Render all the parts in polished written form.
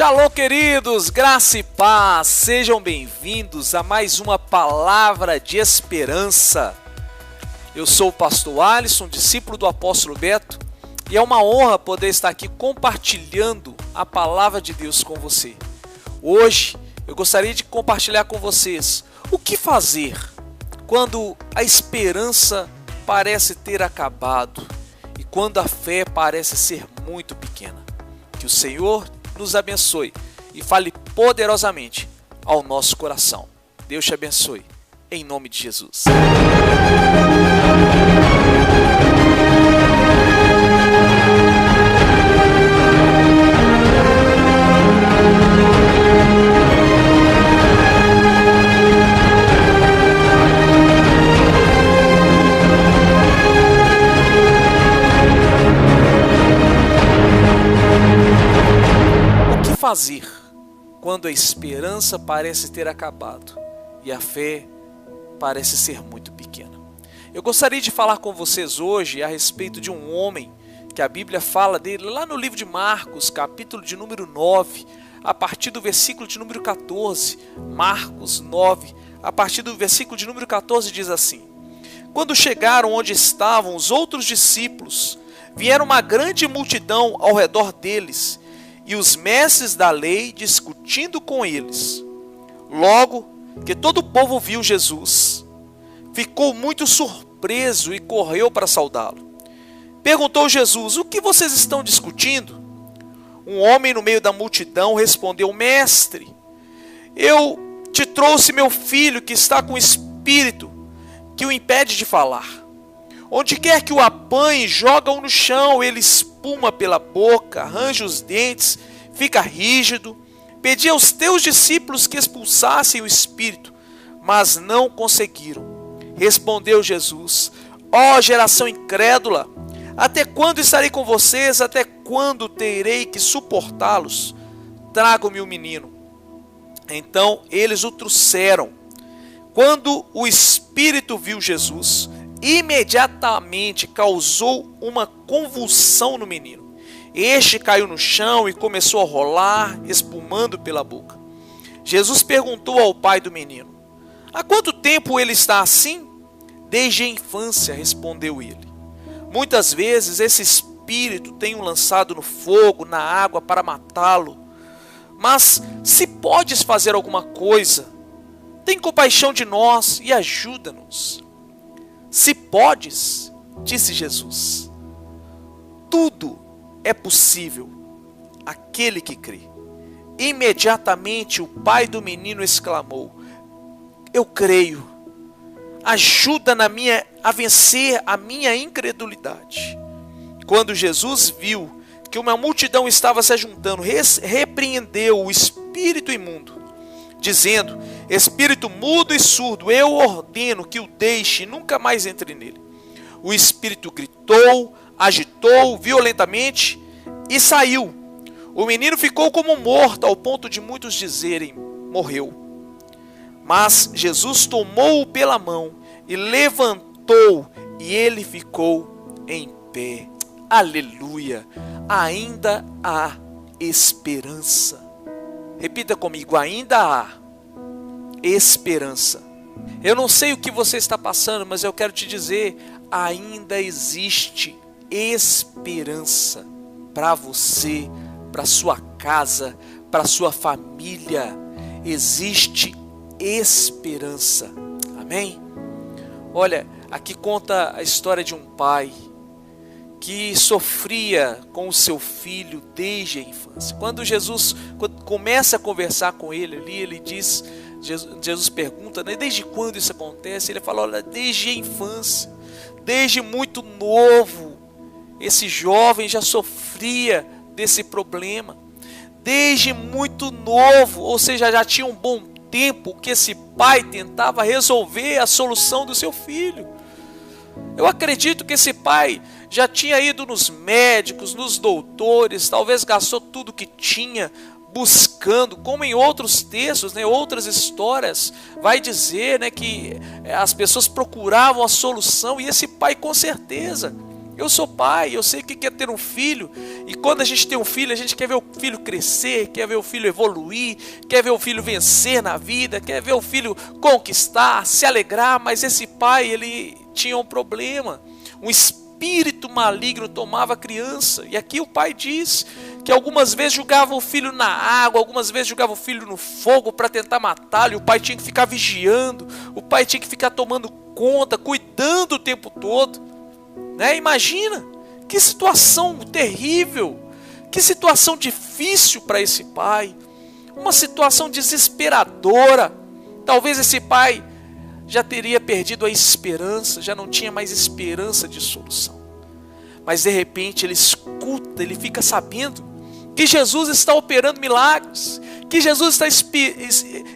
Shalom, queridos, graça e paz, sejam bem-vindos a mais uma palavra de esperança. Eu sou o pastor Alisson, discípulo do apóstolo Beto, e é uma honra poder estar aqui compartilhando a palavra de Deus com você. Hoje eu gostaria de compartilhar com vocês o que fazer quando a esperança parece ter acabado e quando a fé parece ser muito pequena. Que o Senhor nos abençoe e fale poderosamente ao nosso coração. Deus te abençoe, em nome de Jesus. Fazer quando a esperança parece ter acabado e a fé parece ser muito pequena. Eu gostaria de falar com vocês hoje a respeito de um homem que a Bíblia fala dele lá no livro de Marcos, capítulo de número 9, a partir do versículo de número 14. Marcos 9, a partir do versículo de número 14 diz assim: Quando chegaram onde estavam os outros discípulos, vieram uma grande multidão ao redor deles e os mestres da lei discutindo com eles. Logo que todo o povo viu Jesus, ficou muito surpreso e correu para saudá-lo. Perguntou Jesus: o que vocês estão discutindo? Um homem no meio da multidão respondeu: Mestre, eu te trouxe meu filho que está com espírito que o impede de falar. Onde quer que o apanhe, joga-o no chão, ele espuma pela boca, arranja os dentes, fica rígido. Pedi aos teus discípulos que expulsassem o espírito, mas não conseguiram. Respondeu Jesus: Ó geração incrédula, até quando estarei com vocês? Até quando terei que suportá-los? Tragam-me o menino. Então eles o trouxeram. Quando o espírito viu Jesus, imediatamente causou uma convulsão no menino. Este caiu no chão e começou a rolar, espumando pela boca. Jesus perguntou ao pai do menino: há quanto tempo ele está assim? Desde a infância, respondeu ele. Muitas vezes esse espírito tem o lançado no fogo, na água, para matá-lo. Mas se podes fazer alguma coisa, tem compaixão de nós e ajuda-nos. Se podes, disse Jesus, tudo é possível àquele que crê. Imediatamente o pai do menino exclamou: eu creio, ajuda a vencer a minha incredulidade. Quando Jesus viu que uma multidão estava se ajuntando, repreendeu o espírito imundo, dizendo: espírito mudo e surdo, eu ordeno que o deixe e nunca mais entre nele. O espírito gritou, agitou violentamente e saiu. O menino ficou como morto, ao ponto de muitos dizerem: morreu. Mas Jesus tomou-o pela mão e levantou, e ele ficou em pé. Aleluia! Ainda há esperança. Repita comigo: ainda há esperança. Eu não sei o que você está passando, mas eu quero te dizer, ainda existe esperança para você, para sua casa, para sua família. Existe esperança. Amém? Olha, aqui conta a história de um pai que sofria com o seu filho desde a infância. Quando Jesus começa a conversar com ele ali, ele diz, Jesus pergunta, né, desde quando isso acontece? Ele fala: olha, desde a infância, desde muito novo, esse jovem já sofria desse problema. Desde muito novo, ou seja, já tinha um bom tempo que esse pai tentava resolver a solução do seu filho. Eu acredito que esse pai já tinha ido nos médicos, nos doutores, talvez gastou tudo que tinha buscando, como em outros textos, né, outras histórias, vai dizer, né, que as pessoas procuravam a solução, e esse pai com certeza Eu sou pai, eu sei o que é ter um filho. E quando a gente tem um filho, a gente quer ver o filho crescer, quer ver o filho evoluir, quer ver o filho vencer na vida, quer ver o filho conquistar, se alegrar. Mas esse pai, ele tinha um problema. Um espírito maligno tomava a criança. E aqui o pai diz que algumas vezes jogava o filho na água, algumas vezes jogava o filho no fogo para tentar matá-lo. E o pai tinha que ficar vigiando, o pai tinha que ficar tomando conta, cuidando o tempo todo. Imagina, que situação terrível, que situação difícil para esse pai, uma situação desesperadora. Talvez esse pai já teria perdido a esperança, já não tinha mais esperança de solução. Mas de repente ele escuta, ele fica sabendo que Jesus está operando milagres, que Jesus está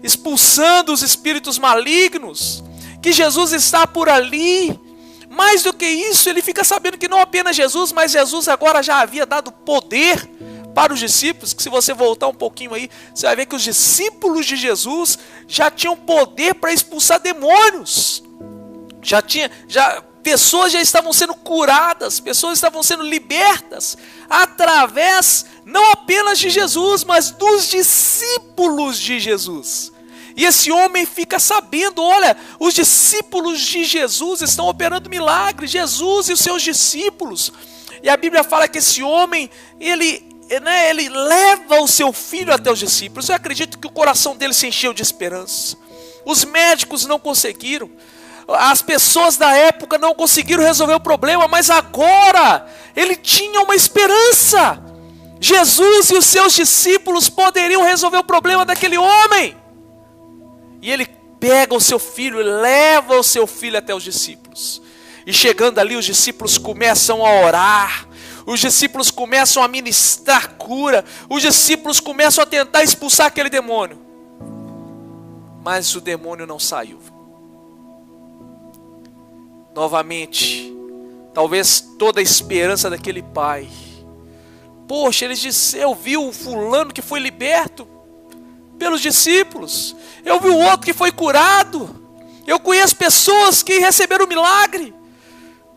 expulsando os espíritos malignos, que Jesus está por ali. Mais do que isso, ele fica sabendo que não apenas Jesus, mas Jesus agora já havia dado poder para os discípulos, que se você voltar um pouquinho aí, você vai ver que os discípulos de Jesus já tinham poder para expulsar demônios. Pessoas já estavam sendo curadas, pessoas estavam sendo libertas, através não apenas de Jesus, mas dos discípulos de Jesus. E esse homem fica sabendo, olha, os discípulos de Jesus estão operando milagres, Jesus e os seus discípulos. E a Bíblia fala que esse homem, ele leva o seu filho até os discípulos. Eu acredito que o coração dele se encheu de esperança. Os médicos não conseguiram, as pessoas da época não conseguiram resolver o problema, mas agora ele tinha uma esperança. Jesus e os seus discípulos poderiam resolver o problema daquele homem. E ele pega o seu filho e leva o seu filho até os discípulos. E chegando ali, os discípulos começam a orar. Os discípulos começam a ministrar cura. Os discípulos começam a tentar expulsar aquele demônio. Mas o demônio não saiu. Novamente, talvez toda a esperança daquele pai. Poxa, eles disseram, eu vi o fulano que foi liberto pelos discípulos. Eu vi o outro que foi curado. Eu conheço pessoas que receberam o milagre.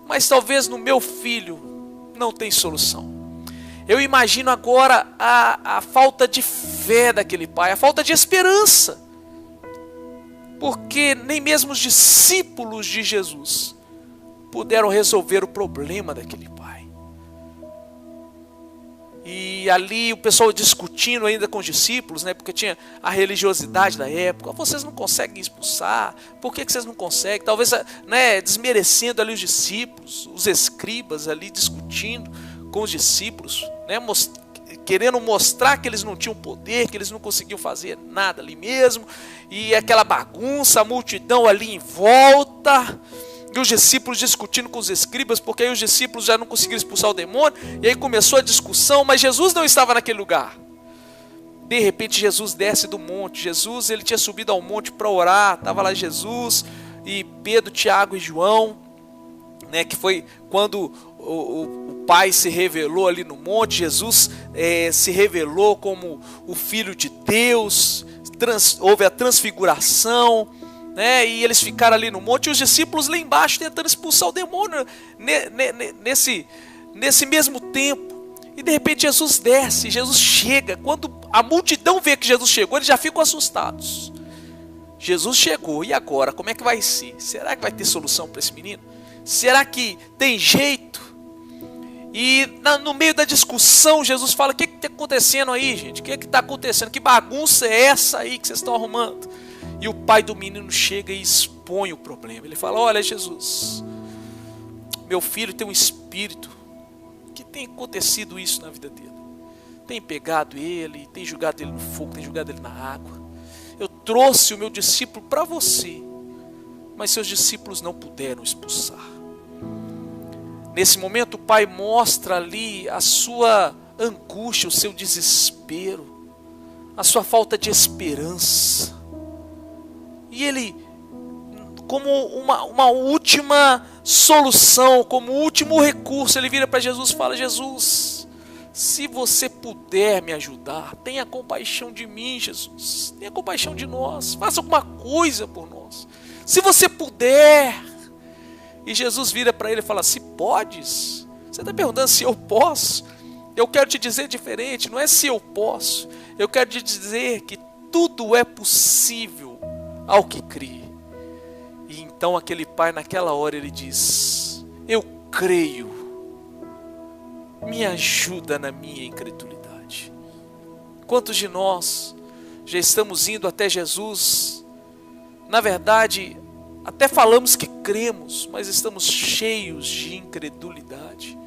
Mas talvez no meu filho não tem solução. Eu imagino agora a falta de fé daquele pai, a falta de esperança. Porque nem mesmo os discípulos de Jesus puderam resolver o problema daquele pai. E ali o pessoal discutindo ainda com os discípulos, porque tinha a religiosidade da época. Vocês não conseguem expulsar, por que vocês não conseguem? Talvez desmerecendo ali os discípulos, os escribas ali discutindo com os discípulos, querendo mostrar que eles não tinham poder, que eles não conseguiam fazer nada ali mesmo. E aquela bagunça, a multidão ali em volta. E os discípulos discutindo com os escribas, porque aí os discípulos já não conseguiram expulsar o demônio. E aí começou a discussão, mas Jesus não estava naquele lugar. De repente Jesus desce do monte. Jesus, ele tinha subido ao monte para orar. Estava lá Jesus e Pedro, Tiago e João, que foi quando o Pai se revelou ali no monte. Jesus se revelou como o Filho de Deus. Houve a transfiguração. E eles ficaram ali no monte, e os discípulos lá embaixo tentando expulsar o demônio nesse mesmo tempo. E de repente Jesus desce, Jesus chega. Quando a multidão vê que Jesus chegou, eles já ficam assustados. Jesus chegou, e agora? Como é que vai ser? Será que vai ter solução para esse menino? Será que tem jeito? E no meio da discussão, Jesus fala: o que está acontecendo aí, gente? O que está acontecendo? Que bagunça é essa aí que vocês estão arrumando? E o pai do menino chega e expõe o problema. Ele fala: olha, Jesus, meu filho tem um espírito que tem acontecido isso na vida dele. Tem pegado ele, tem jogado ele no fogo, tem jogado ele na água. Eu trouxe o meu discípulo para você, mas seus discípulos não puderam expulsar. Nesse momento o pai mostra ali a sua angústia, o seu desespero, a sua falta de esperança. E ele, como uma última solução, como último recurso, ele vira para Jesus e fala: Jesus, se você puder me ajudar, tenha compaixão de mim, Jesus. Tenha compaixão de nós, faça alguma coisa por nós. Se você puder. E Jesus vira para ele e fala: se podes, Você está perguntando se eu posso? Eu quero te dizer diferente, não é se eu posso. Eu quero te dizer que tudo é possível ao que crê. E então aquele pai naquela hora ele diz: eu creio, me ajuda na minha incredulidade. Quantos de nós já estamos indo até Jesus, na verdade, até falamos que cremos, mas estamos cheios de incredulidade.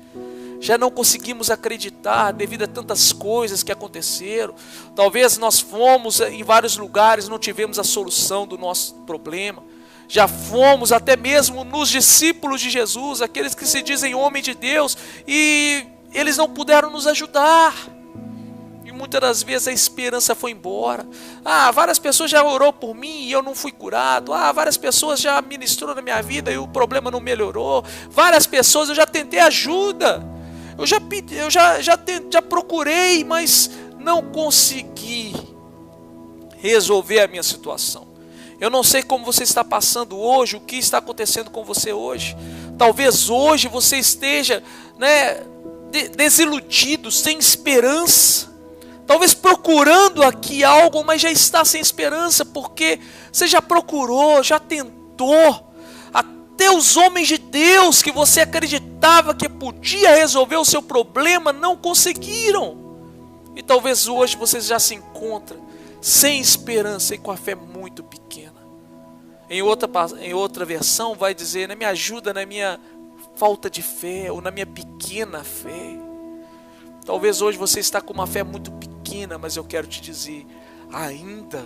Já não conseguimos acreditar devido a tantas coisas que aconteceram. Talvez nós fomos em vários lugares, não tivemos a solução do nosso problema. Já fomos até mesmo nos discípulos de Jesus, aqueles que se dizem homem de Deus, e eles não puderam nos ajudar. E muitas das vezes a esperança foi embora. Várias pessoas já orou por mim e eu não fui curado. Várias pessoas já ministrou na minha vida e o problema não melhorou. Várias pessoas eu já tentei ajuda. Eu já procurei, mas não consegui resolver a minha situação. Eu não sei como você está passando hoje, o que está acontecendo com você hoje. Talvez hoje você esteja, desiludido, sem esperança. Talvez procurando aqui algo, mas já está sem esperança, porque você já procurou, já tentou. Até os homens de Deus que você acreditava que podia resolver o seu problema não conseguiram. E talvez hoje você já se encontra sem esperança e com a fé muito pequena. Em outra versão vai dizer: me ajuda na minha falta de fé ou na minha pequena fé. Talvez hoje você está com uma fé muito pequena, mas eu quero te dizer, ainda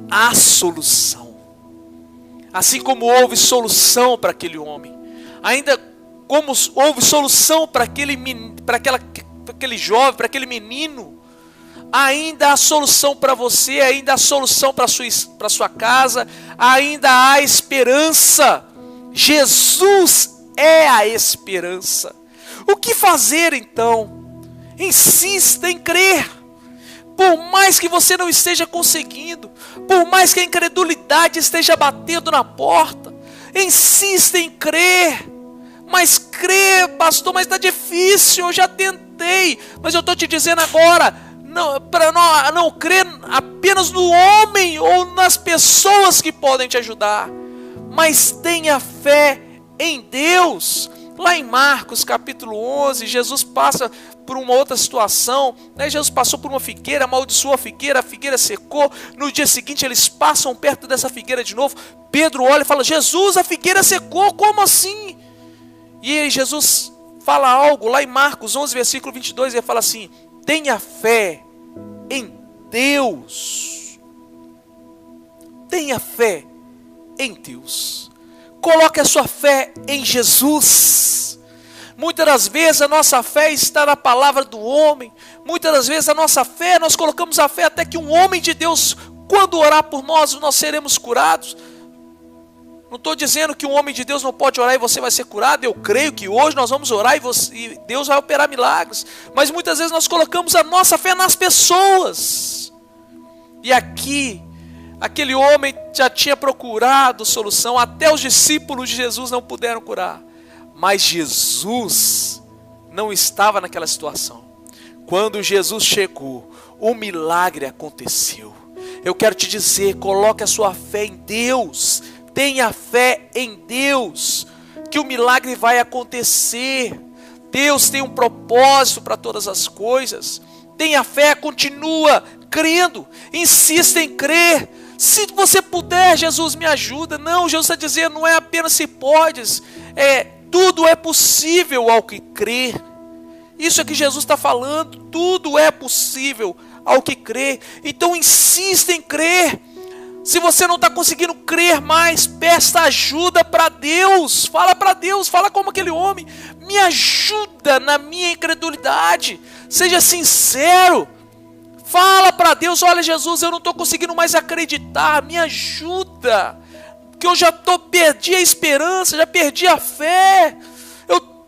há solução. Assim como houve solução para aquele homem, ainda como houve solução para aquele jovem, para aquele menino, ainda há solução para você, ainda há solução para sua casa, ainda há esperança. Jesus é a esperança. O que fazer então? Insista em crer. Por mais que você não esteja conseguindo, por mais que a incredulidade esteja batendo na porta, insista em crer. Mas crer, pastor, mas está difícil, eu já tentei. Mas eu estou te dizendo agora, para não crer apenas no homem ou nas pessoas que podem te ajudar, mas tenha fé em Deus. Lá em Marcos capítulo 11, Jesus passa por uma outra situação, Jesus passou por uma figueira, amaldiçoou a figueira secou. No dia seguinte eles passam perto dessa figueira de novo. Pedro olha e fala: Jesus, a figueira secou, como assim? E aí Jesus fala algo lá em Marcos 11, versículo 22, ele fala assim: tenha fé em Deus. Tenha fé em Deus. Coloque a sua fé em Jesus. Muitas das vezes a nossa fé está na palavra do homem. Muitas das vezes a nossa fé, nós colocamos a fé até que um homem de Deus, quando orar por nós seremos curados. Não estou dizendo que um homem de Deus não pode orar e você vai ser curado. Eu creio que hoje nós vamos orar e Deus vai operar milagres. Mas muitas vezes nós colocamos a nossa fé nas pessoas. E aqui, aquele homem já tinha procurado solução. Até os discípulos de Jesus não puderam curar. Mas Jesus não estava naquela situação. Quando Jesus chegou, o milagre aconteceu. Eu quero te dizer, coloque a sua fé em Deus. Tenha fé em Deus, que o milagre vai acontecer. Deus tem um propósito para todas as coisas. Tenha fé, continua crendo, insista em crer. Se você puder, Jesus, me ajuda. Não, Jesus está dizendo, não é apenas se podes, tudo é possível ao que crer. Isso é que Jesus está falando, tudo é possível ao que crer. Então insista em crer. Se você não está conseguindo crer mais, peça ajuda para Deus. Fala para Deus, fala como aquele homem. Me ajuda na minha incredulidade. Seja sincero. Fala para Deus, olha Jesus, eu não estou conseguindo mais acreditar. Me ajuda. Que eu já perdi a esperança, já perdi a fé.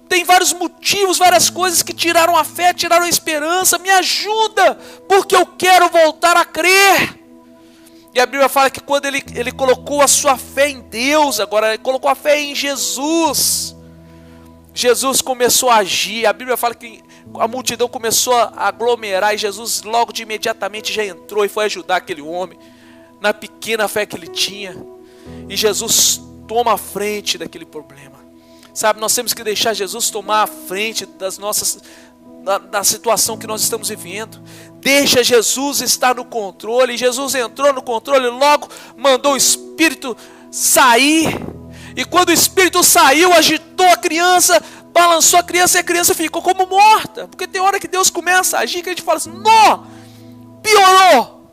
Tem vários motivos, várias coisas que tiraram a fé, tiraram a esperança. Me ajuda, porque eu quero voltar a crer. E a Bíblia fala que quando ele colocou a sua fé em Deus, agora ele colocou a fé em Jesus, Jesus começou a agir. A Bíblia fala que a multidão começou a aglomerar e Jesus logo de imediatamente já entrou e foi ajudar aquele homem na pequena fé que ele tinha. E Jesus toma a frente daquele problema. Sabe, nós temos que deixar Jesus tomar a frente da situação que nós estamos vivendo. Deixa Jesus estar no controle. E Jesus entrou no controle, logo mandou o Espírito sair. E quando o Espírito saiu, agitou a criança, balançou a criança e a criança ficou como morta. Porque tem hora que Deus começa a agir que a gente fala assim, não, piorou.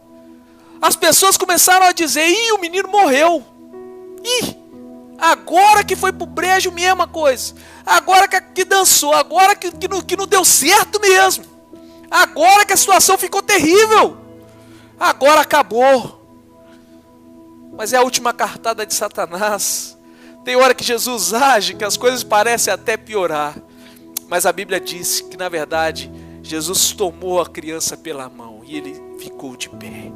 As pessoas começaram a dizer, ih, o menino morreu. Ih, agora que foi pro brejo, mesma coisa. Agora que dançou, agora que não deu certo mesmo. Agora que a situação ficou terrível. Agora acabou. Mas é a última cartada de Satanás. Tem hora que Jesus age, que as coisas parecem até piorar. Mas a Bíblia diz que na verdade Jesus tomou a criança pela mão e ele ficou de pé.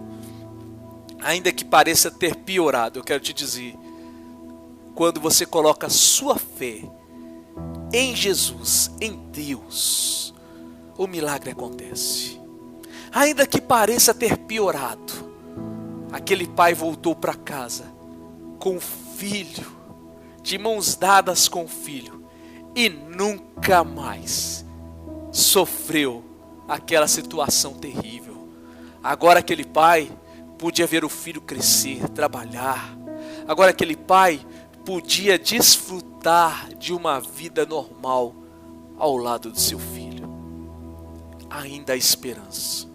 Ainda que pareça ter piorado, eu quero te dizer, quando você coloca a sua fé em Jesus, em Deus, o milagre acontece. Ainda que pareça ter piorado, aquele pai voltou para casa com o filho, de mãos dadas com o filho, e nunca mais sofreu aquela situação terrível. Agora aquele pai podia ver o filho crescer, trabalhar. Agora aquele pai podia desfrutar de uma vida normal ao lado do seu filho. Ainda há esperança.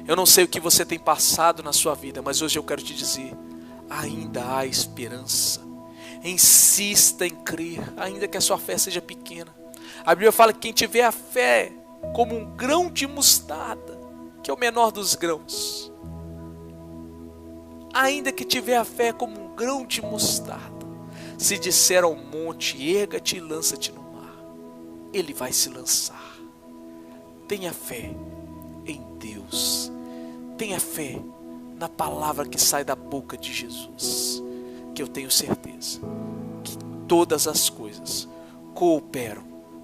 Eu não sei o que você tem passado na sua vida, mas hoje eu quero te dizer, ainda há esperança. Insista em crer, ainda que a sua fé seja pequena. A Bíblia fala que quem tiver a fé como um grão de mostarda, que é o menor dos grãos, ainda que tiver a fé como um grão de mostarda, se disser ao monte, erga-te e lança-te no mar, ele vai se lançar. Tenha fé em Deus. Tenha fé na palavra que sai da boca de Jesus, que eu tenho certeza que todas as coisas cooperam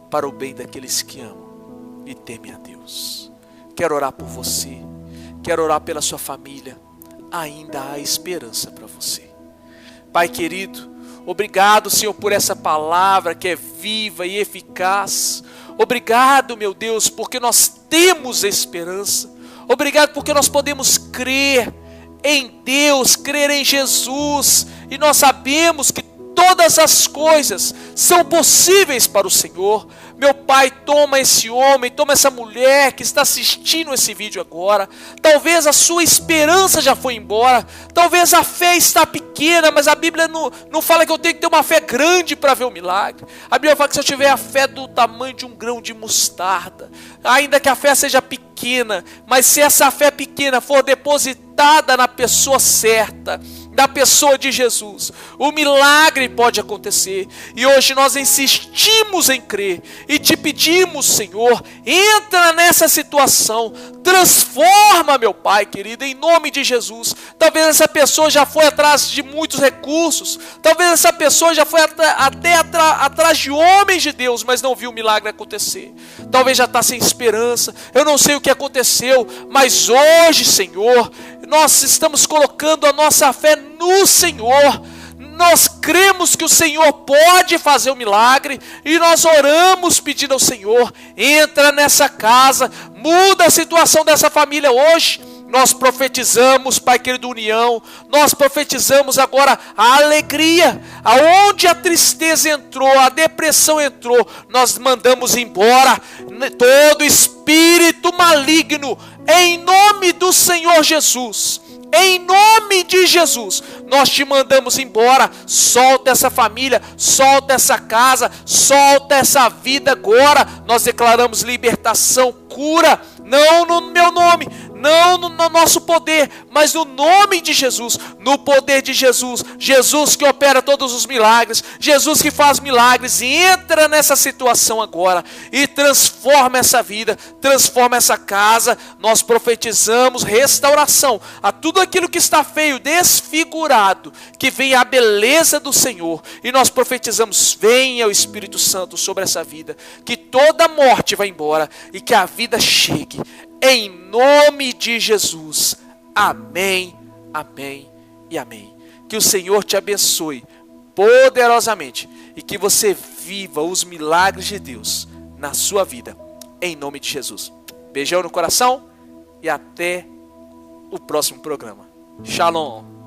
para o bem daqueles que amam e temem a Deus. Quero orar por você, quero orar pela sua família. Ainda há esperança para você. Pai querido, obrigado, Senhor, por essa palavra que é viva e eficaz. Obrigado, meu Deus, porque nós temos esperança. Obrigado porque nós podemos crer em Deus, crer em Jesus, e nós sabemos que todas as coisas são possíveis para o Senhor. Meu Pai, toma esse homem, toma essa mulher que está assistindo esse vídeo agora. Talvez a sua esperança já foi embora, talvez a fé está pequena, mas a Bíblia não fala que eu tenho que ter uma fé grande para ver o milagre. A Bíblia fala que se eu tiver a fé do tamanho de um grão de mostarda, ainda que a fé seja pequena, mas se essa fé pequena for depositada na pessoa certa, da pessoa de Jesus, o milagre pode acontecer. E hoje nós insistimos em crer e te pedimos, Senhor, entra nessa situação, transforma, meu Pai querido, em nome de Jesus. Talvez essa pessoa já foi atrás de muitos recursos, talvez essa pessoa já foi até atrás de homens de Deus, mas não viu o milagre acontecer. Talvez já está sem esperança. Eu não sei o que aconteceu, mas hoje, Senhor, nós estamos colocando a nossa fé no Senhor. Nós cremos que o Senhor pode fazer o milagre e nós oramos pedindo ao Senhor, entra nessa casa, muda a situação dessa família hoje. Nós profetizamos, Pai querido, união. Nós profetizamos agora a alegria. Aonde a tristeza entrou, a depressão entrou, nós mandamos embora todo espírito maligno, em nome do Senhor Jesus. Em nome de Jesus, nós te mandamos embora. Solta essa família, solta essa casa, solta essa vida agora. Nós declaramos libertação, cura, não no meu nome, não no nosso poder, mas no nome de Jesus, no poder de Jesus. Jesus que opera todos os milagres, Jesus que faz milagres, entra nessa situação agora e transforma essa vida, transforma essa casa. Nós profetizamos restauração a tudo aquilo que está feio, desfigurado, que venha a beleza do Senhor, e nós profetizamos: venha o Espírito Santo sobre essa vida, que toda morte vá embora e que a vida chegue, em nome de Jesus. Amém, amém e amém. Que o Senhor te abençoe poderosamente e que você viva os milagres de Deus na sua vida, em nome de Jesus. Beijão no coração e até o próximo programa. Shalom.